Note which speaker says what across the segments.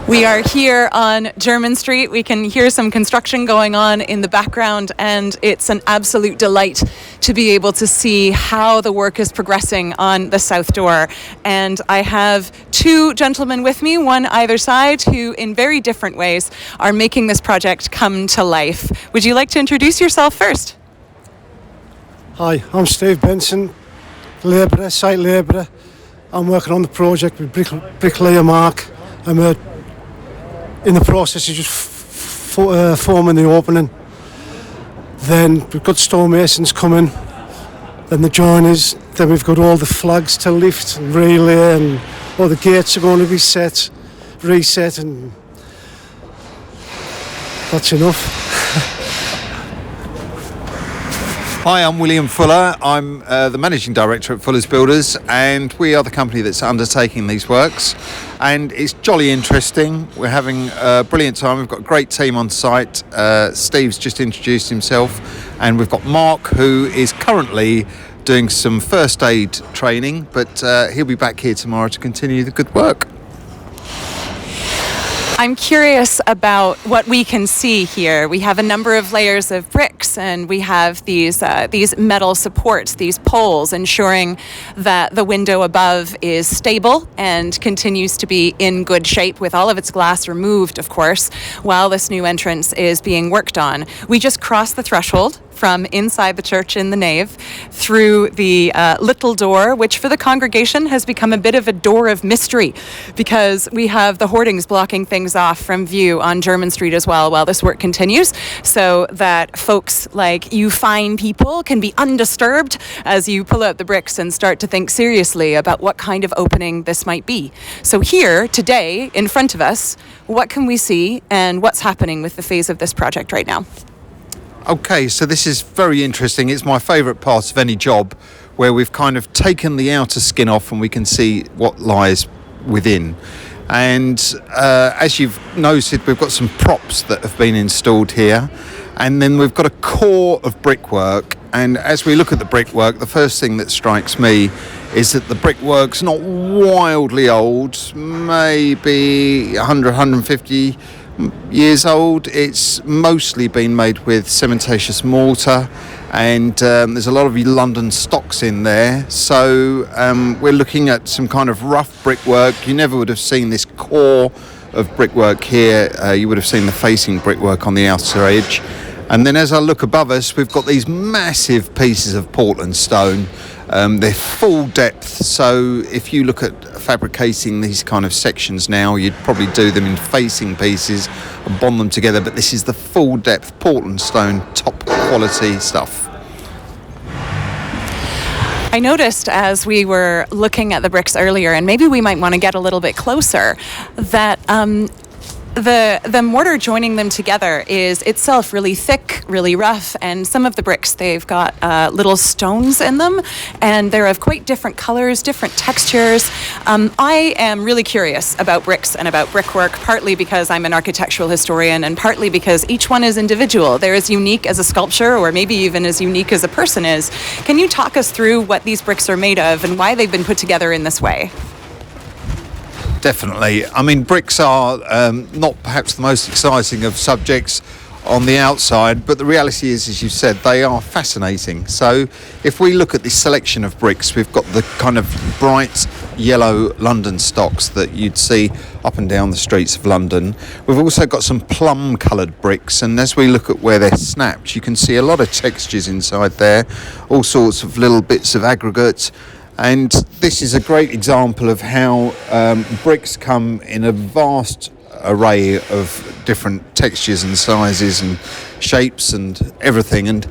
Speaker 1: We are here on German Street. We can hear some construction going on in the background, and it's an absolute delight to be able to see how the work is progressing on the south door. And I have two gentlemen with me, one either side, who in very different ways are making this project come to life. Would you like to introduce yourself first?
Speaker 2: Hi, I'm Steve Benson, labourer, site labourer. I'm working on the project with bricklayer Mark. I'm in the process of just forming the opening. Then we've got stonemasons coming, then the joiners, then we've got all the flags to lift and relay, and all the gates are going to be reset, and that's enough.
Speaker 3: Hi, I'm William Fuller. I'm the Managing Director at Fuller's Builders, and we are the company that's undertaking these works. And it's jolly interesting. We're having a brilliant time. We've got a great team on site. Steve's just introduced himself, and we've got Mark, who is currently doing some first aid training, but he'll be back here tomorrow to continue the good work.
Speaker 1: I'm curious about what we can see here. We have a number of layers of bricks, and we have these metal supports, these poles, ensuring that the window above is stable and continues to be in good shape, with all of its glass removed, of course, while this new entrance is being worked on. We just crossed the threshold from inside the church in the nave through the little door, which for the congregation has become a bit of a door of mystery, because we have the hoardings blocking things off from view on German Street as well while this work continues, so that folks like you fine people can be undisturbed as you pull out the bricks and start to think seriously about what kind of opening this might be. So here today in front of us, what can we see and what's happening with the phase of this project right now?
Speaker 3: Okay, so this is very interesting. It's my favourite part of any job, where we've kind of taken the outer skin off and we can see what lies within. And as you've noted, we've got some props that have been installed here, and then we've got a core of brickwork. And as we look at the brickwork, the first thing that strikes me is that the brickwork's not wildly old, maybe 100, 150 years old. It's mostly been made with cementitious mortar, and there's a lot of London stocks in there, so we're looking at some kind of rough brickwork. You never would have seen this core of brickwork here. You would have seen the facing brickwork on the outer edge. And then as I look above us, we've got these massive pieces of Portland stone. They're full depth, so if you look at fabricating these kind of sections now, you'd probably do them in facing pieces and bond them together, but this is the full depth Portland stone, top quality stuff.
Speaker 1: I noticed as we were looking at the bricks earlier, and maybe we might want to get a little bit closer, that the mortar joining them together is itself really thick, really rough, and some of the bricks, they've got little stones in them, and they're of quite different colors, different textures. I am really curious about bricks and about brickwork, partly because I'm an architectural historian, and partly because each one is individual. They're as unique as a sculpture, or maybe even as unique as a person is. Can you talk us through what these bricks are made of and why they've been put together in this way?
Speaker 3: Definitely. I mean, bricks are not perhaps the most exciting of subjects on the outside, but the reality is, as you said, they are fascinating. So if we look at this selection of bricks, we've got the kind of bright yellow London stocks that you'd see up and down the streets of London. We've also got some plum coloured bricks, and as we look at where they're snapped, you can see a lot of textures inside there, all sorts of little bits of aggregate. And this is a great example of how bricks come in a vast array of different textures and sizes and shapes and everything. And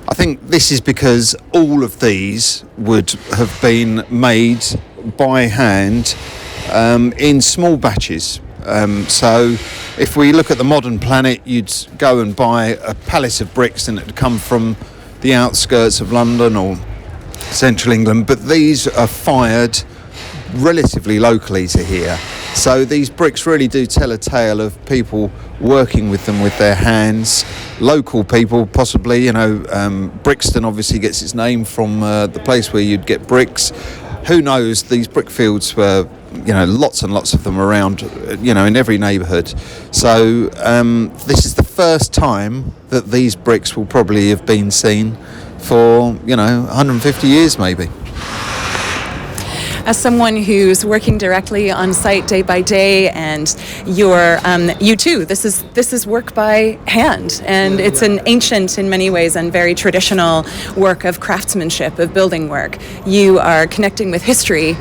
Speaker 3: I think this is because all of these would have been made by hand in small batches. So if we look at the modern planet, you'd go and buy a pallet of bricks and it would come from the outskirts of London or central England, but these are fired relatively locally to here. So these bricks really do tell a tale of people working with them with their hands, local people possibly. Brixton obviously gets its name from the place where you'd get bricks. Who knows, these brick fields were lots and lots of them around, in every neighbourhood. So this is the first time that these bricks will probably have been seen for 150 years maybe.
Speaker 1: As someone who's working directly on site day by day, and you too, this is work by hand, and it's an ancient in many ways and very traditional work of craftsmanship, of building work. You are connecting with history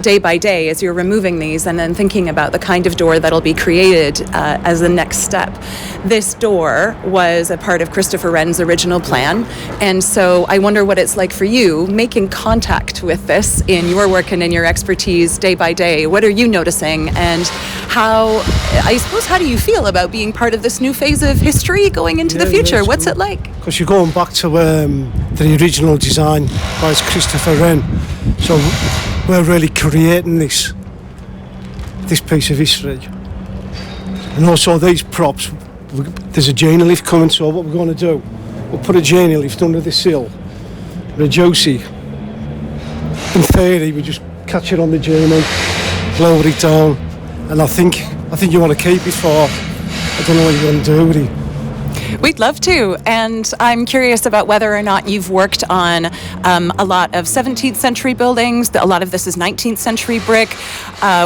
Speaker 1: day by day as you're removing these and then thinking about the kind of door that'll be created as the next step. This door was a part of Christopher Wren's original plan, and so I wonder what it's like for you making contact with this in your work and in your expertise day by day. What are you noticing, and how do you feel about being part of this new phase of history going into the future? What's it like?
Speaker 2: Because you're going back to the original design by Christopher Wren, so we're really creating this piece of history. And also these props, there's a journey lift coming, so what we're going to do, we'll put a journey lift under the sill, reduce it. In theory, we just catch it on the journey, lower it down, and I think you want to keep it for, I don't know what you're going to do with it.
Speaker 1: We'd love to, and I'm curious about whether or not you've worked on a lot of 17th century buildings. A lot of this is 19th century brick.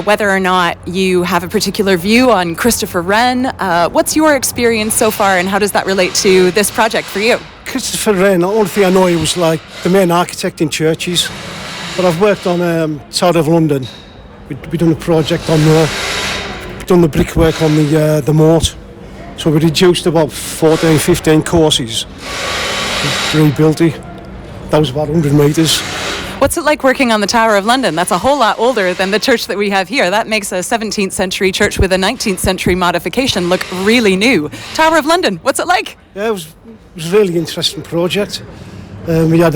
Speaker 1: Whether or not you have a particular view on Christopher Wren. What's your experience so far, and how does that relate to this project for you?
Speaker 2: Christopher Wren, the only thing I know, he was like the main architect in churches. But I've worked on South of London. We've done a project on there. We've done the brickwork on the moat. So we reduced about 14, 15 courses. We rebuilt it. That was about 100 metres.
Speaker 1: What's it like working on the Tower of London? That's a whole lot older than the church that we have here. That makes a 17th century church with a 19th century modification look really new. Tower of London, what's it like?
Speaker 2: Yeah, it was a really interesting project. We had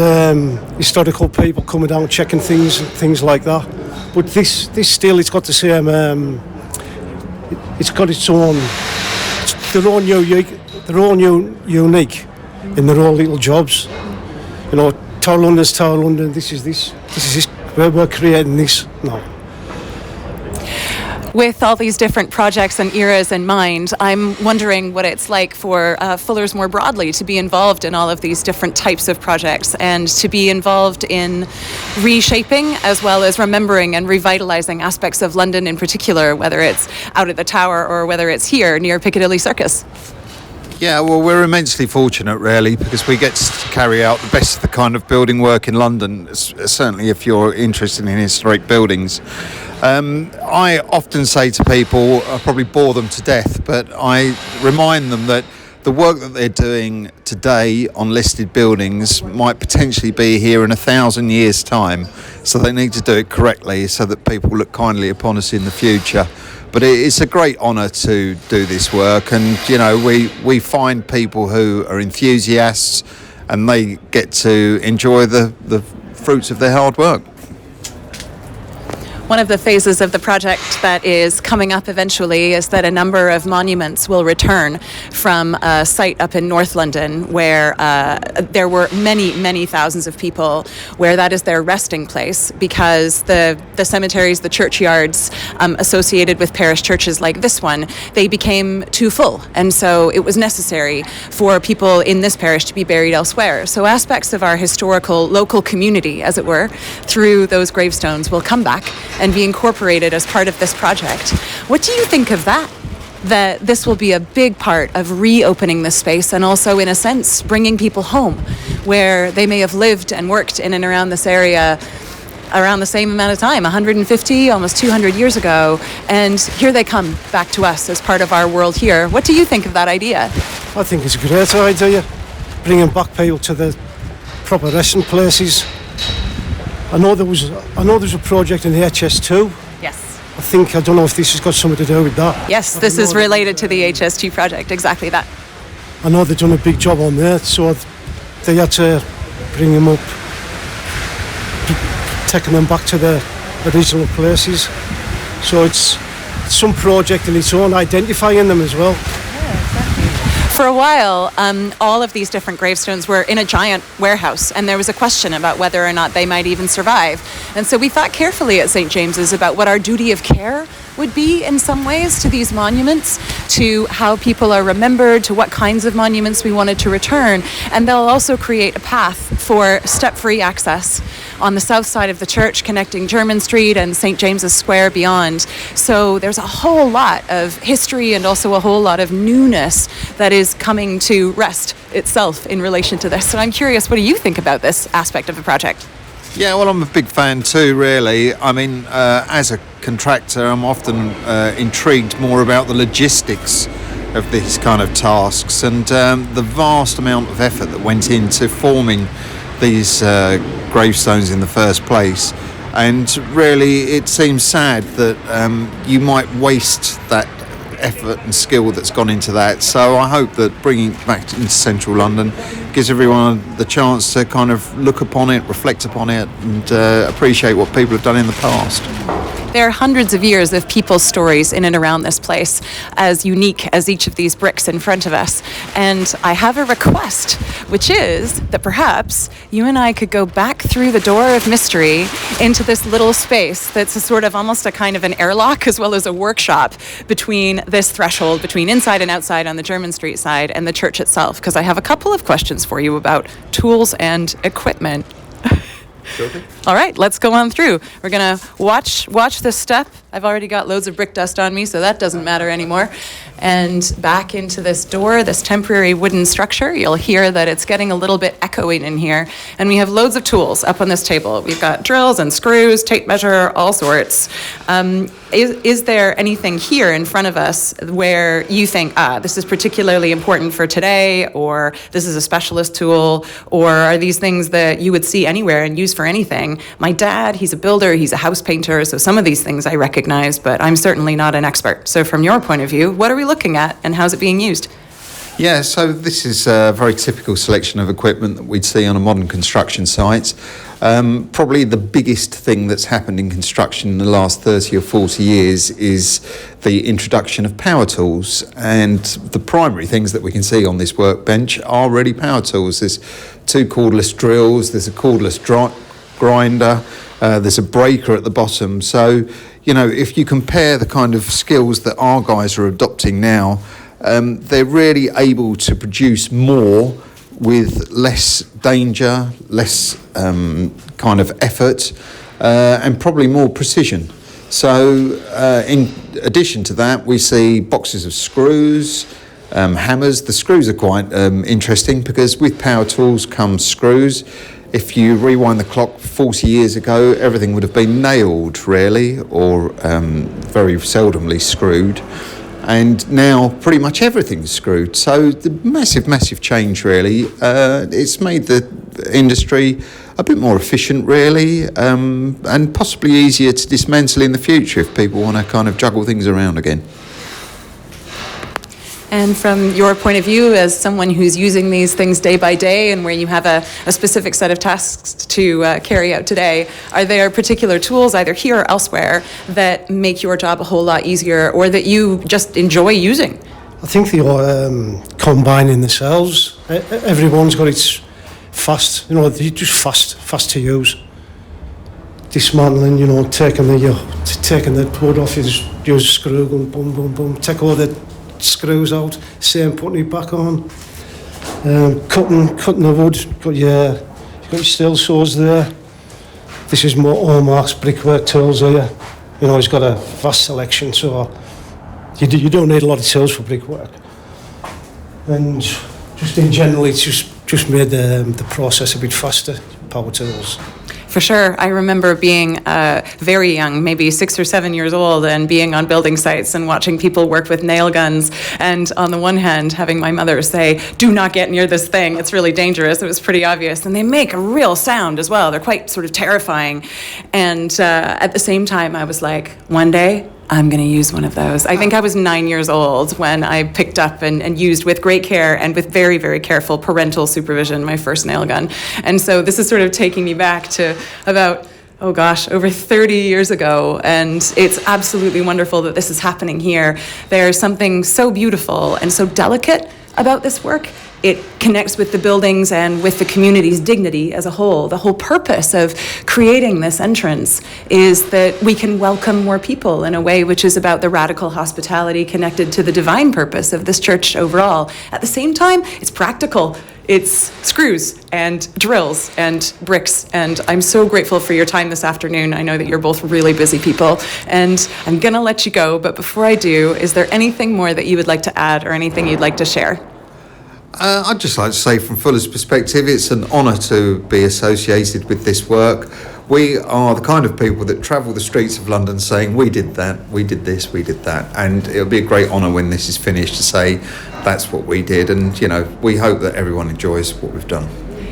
Speaker 2: historical people coming down checking things like that. But this still, it's got the same. It's got its own. They're all unique in their own little jobs. Tower London's Tower London. This is this. We're creating this now.
Speaker 1: With all these different projects and eras in mind, I'm wondering what it's like for Fullers more broadly to be involved in all of these different types of projects and to be involved in reshaping as well as remembering and revitalising aspects of London in particular, whether it's out at the Tower or whether it's here near Piccadilly Circus.
Speaker 3: Yeah, well, we're immensely fortunate, really, because we get to carry out the best of the kind of building work in London, certainly if you're interested in historic buildings. I often say to people, I probably bore them to death, but I remind them that the work that they're doing today on listed buildings might potentially be here in 1,000 years' time, so they need to do it correctly so that people look kindly upon us in the future. But it's a great honour to do this work, and we find people who are enthusiasts and they get to enjoy the fruits of their hard work.
Speaker 1: One of the phases of the project that is coming up eventually is that a number of monuments will return from a site up in North London where there were many thousands of people, where that is their resting place, because the cemeteries, the churchyards associated with parish churches like this one, they became too full, and so it was necessary for people in this parish to be buried elsewhere. So aspects of our historical local community, as it were, through those gravestones will come back and be incorporated as part of this project. What do you think of that? That this will be a big part of reopening this space and also, in a sense, bringing people home where they may have lived and worked in and around this area around the same amount of time, 150, almost 200 years ago, and here they come back to us as part of our world here. What do you think of that idea?
Speaker 2: I think it's a great idea, bringing back people to the proper resting places. I know there's a project in the HS2.
Speaker 1: Yes.
Speaker 2: I don't know if this has got something to do with that.
Speaker 1: Yes, this is related to the HS2 project, exactly that.
Speaker 2: I know they've done a big job on there, so they had to bring them up, taking them back to the original places. So it's some project in its own, identifying them as well.
Speaker 1: For a while, all of these different gravestones were in a giant warehouse, and there was a question about whether or not they might even survive. And so we thought carefully at St. James's about what our duty of care would be in some ways to these monuments, to how people are remembered, to what kinds of monuments we wanted to return. And they'll also create a path for step-free access on the south side of the church, connecting Jermyn Street and St. James's Square beyond. So there's a whole lot of history and also a whole lot of newness that is coming to rest itself in relation to this. So I'm curious, what do you think about this aspect of the project?
Speaker 3: Yeah, well, I'm a big fan too, really. I mean, as a contractor, I'm often intrigued more about the logistics of these kind of tasks and the vast amount of effort that went into forming these gravestones in the first place. And really, it seems sad that you might waste that effort and skill that's gone into that. So I hope that bringing it back into central London gives everyone the chance to kind of look upon it, reflect upon it, and appreciate what people have done in the past.
Speaker 1: There are hundreds of years of people's stories in and around this place, as unique as each of these bricks in front of us. And I have a request, which is that perhaps you and I could go back through the door of mystery into this little space that's a sort of almost a kind of an airlock as well as a workshop between this threshold, between inside and outside on the Jermyn Street side and the church itself, because I have a couple of questions for you about tools and equipment.
Speaker 3: Okay.
Speaker 1: All right, let's go on through. We're going to watch this step. I've already got loads of brick dust on me, so that doesn't matter anymore. And back into this door, this temporary wooden structure. You'll hear that it's getting a little bit echoing in here. And we have loads of tools up on this table. We've got drills and screws, tape measure, all sorts. Is there anything here in front of us where you think, this is particularly important for today, or this is a specialist tool, or are these things that you would see anywhere and use for anything? My dad, he's a builder, he's a house painter, so some of these things I recognize, but I'm certainly not an expert. So from your point of view, what are we looking at and how's it being used?
Speaker 3: Yeah, so this is a very typical selection of equipment that we'd see on a modern construction site. Probably the biggest thing that's happened in construction in the last 30 or 40 years is the introduction of power tools. And the primary things that we can see on this workbench are really power tools. There's two cordless drills, there's a cordless grinder, there's a breaker at the bottom. So, you know, if you compare the kind of skills that our guys are adopting now, they're really able to produce more with less danger, less kind of effort, and probably more precision. So in addition to that, we see boxes of screws, hammers. The screws are quite interesting because with power tools comes screws. If you rewind the clock 40 years ago, everything would have been nailed, really, or very seldomly screwed. And now pretty much everything's screwed. So the massive change, really. It's made the industry a bit more efficient, really, and possibly easier to dismantle in the future if people want to kind of juggle things around again.
Speaker 1: And from your point of view, as someone who's using these things day by day and where you have a specific set of tasks to carry out today, are there particular tools, either here or elsewhere, that make your job a whole lot easier or that you just enjoy using?
Speaker 2: I think they are combining themselves. Everyone's got its fast, you know, they're just fast to use. Dismantling, you know, taking the wood off, you just use a screw, and boom, take all the screws out, same putting it back on. Cutting the wood, you've got your steel saws there. This is more Allmark's brickwork tools here. You know, he's got a vast selection, so you don't need a lot of tools for brickwork. And just in general, it's just made the process a bit faster, power tools.
Speaker 1: For sure. I remember being very young, maybe 6 or 7 years old, and being on building sites and watching people work with nail guns. And on the one hand, having my mother say, "Do not get near this thing. It's really dangerous." It was pretty obvious. And they make a real sound as well. They're quite sort of terrifying. And at the same time, I was like, one day, I'm going to use one of those. I think I was 9 years old when I picked up and used with great care and with very, very careful parental supervision my first nail gun. And so this is sort of taking me back to about, over 30 years ago. And it's absolutely wonderful that this is happening here. There's something so beautiful and so delicate about this work. It connects with the buildings and with the community's dignity as a whole. The whole purpose of creating this entrance is that we can welcome more people in a way which is about the radical hospitality connected to the divine purpose of this church overall. At the same time, it's practical. It's screws and drills and bricks, and I'm so grateful for your time this afternoon. I know that you're both really busy people, and I'm gonna let you go, but before I do, is there anything more that you would like to add or anything you'd like to share?
Speaker 3: I'd just like to say, from Fuller's perspective, it's an honour to be associated with this work. We are the kind of people that travel the streets of London saying, we did that, we did this, we did that. And it'll be a great honour when this is finished to say, that's what we did. And, you know, we hope that everyone enjoys what we've done.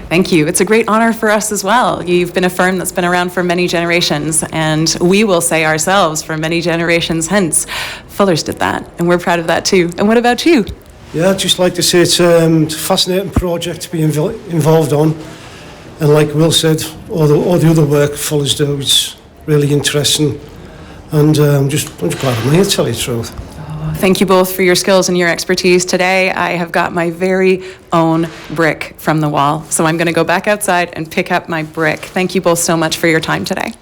Speaker 1: Thank you. It's a great honor for us as well. You've been a firm that's been around for many generations, and we will say ourselves for many generations hence, Fuller's did that, and we're proud of that too. And what about you?
Speaker 2: Yeah, I'd just like to say it's a fascinating project to be involved on. And like Will said, all the other work Fuller's do is really interesting. And I'm just glad I'm here, to tell you the truth.
Speaker 1: Thank you both for your skills and your expertise. Today, I have got my very own brick from the wall. So I'm going to go back outside and pick up my brick. Thank you both so much for your time today.